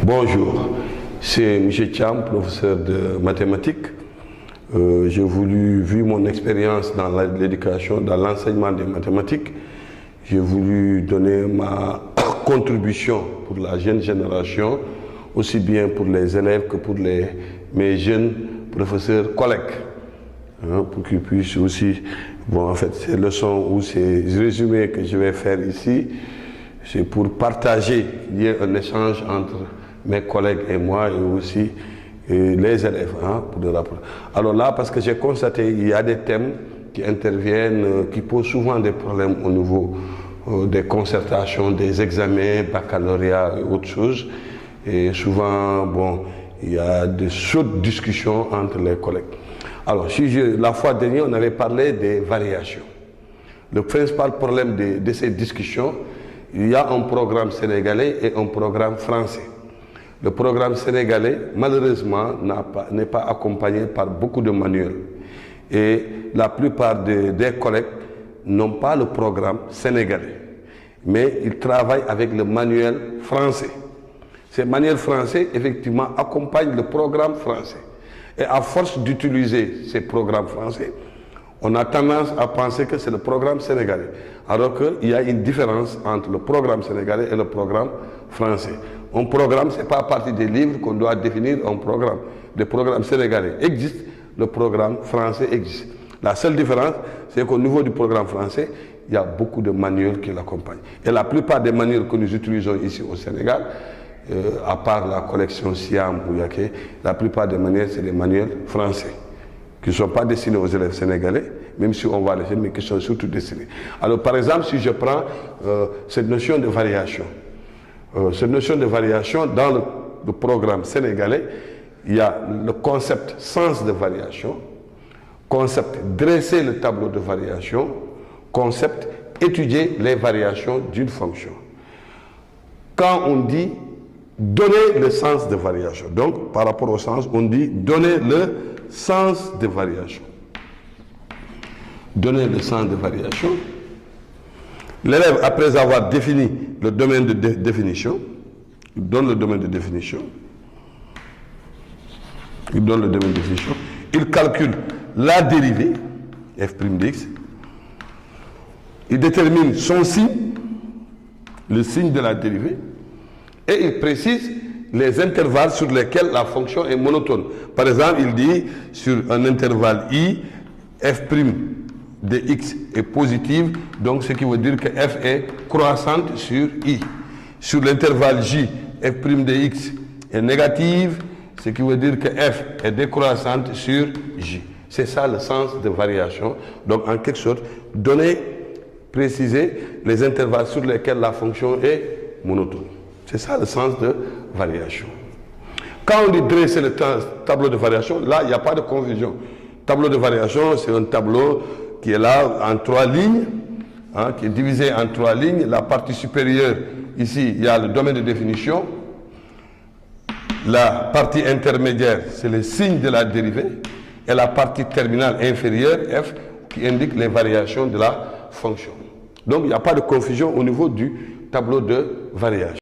Bonjour, c'est M. Thiam, professeur de mathématiques. J'ai voulu, vu mon expérience dans l'éducation, dans l'enseignement des mathématiques, j'ai voulu donner ma contribution pour la jeune génération, aussi bien pour les élèves que pour mes jeunes professeurs collègues, pour qu'ils puissent aussi, bon en fait ces leçons ou ces résumés que je vais faire ici, c'est pour partager, il y ait un échange entre mes collègues et moi et aussi les élèves pour le rapport. Alors là, parce que j'ai constaté il y a des thèmes qui interviennent, qui posent souvent des problèmes au niveau des concertations, des examens, baccalauréat et autres choses. Et souvent, bon, il y a de chaudes discussions entre les collègues. Alors, la fois dernière, on avait parlé des variations. Le principal problème de ces discussions, il y a un programme sénégalais et un programme français. Le programme sénégalais, malheureusement, n'est pas accompagné par beaucoup de manuels. Et la plupart des collègues n'ont pas le programme sénégalais, mais ils travaillent avec le manuel français. Ces manuels français, effectivement, accompagnent le programme français. Et à force d'utiliser ces programmes français, on a tendance à penser que c'est le programme sénégalais, alors qu'il y a une différence entre le programme sénégalais et le programme français. Un programme, ce n'est pas à partir des livres qu'on doit définir un programme. Le programme sénégalais existe, le programme français existe. La seule différence, c'est qu'au niveau du programme français, il y a beaucoup de manuels qui l'accompagnent. Et la plupart des manuels que nous utilisons ici au Sénégal, à part la collection Siam ou Yaké, la plupart des manuels, c'est des manuels français, qui ne sont pas destinés aux élèves sénégalais, même si on va les faire, mais qui sont surtout destinés. Alors par exemple, si je prends cette notion de variation, dans le programme sénégalais, il y a le concept sens de variation, concept dresser le tableau de variation, concept étudier les variations d'une fonction. Quand on dit donner le sens de variation, donc par rapport au sens, on dit donner le sens de variation. Donner le sens de variation. L'élève, après avoir défini le domaine de définition, il donne le domaine de définition. Il donne le domaine de définition. Il calcule la dérivée, f' dx. Il détermine son signe, le signe de la dérivée. Et il précise les intervalles sur lesquels la fonction est monotone. Par exemple, il dit sur un intervalle i, f' de x est positive, donc ce qui veut dire que f est croissante sur i. Sur l'intervalle j, f' de x est négative, ce qui veut dire que f est décroissante sur j. C'est ça le sens de variation. Donc en quelque sorte, donner, préciser les intervalles sur lesquels la fonction est monotone. C'est ça le sens de variation. Quand on dit dresser le tableau de variation, là, il n'y a pas de confusion. Tableau de variation, c'est un tableau qui est là en 3 lignes, qui est divisé en 3 lignes. La partie supérieure, ici, il y a le domaine de définition. La partie intermédiaire, c'est le signe de la dérivée. Et la partie terminale inférieure, f, qui indique les variations de la fonction. Donc, il n'y a pas de confusion au niveau du tableau de variation.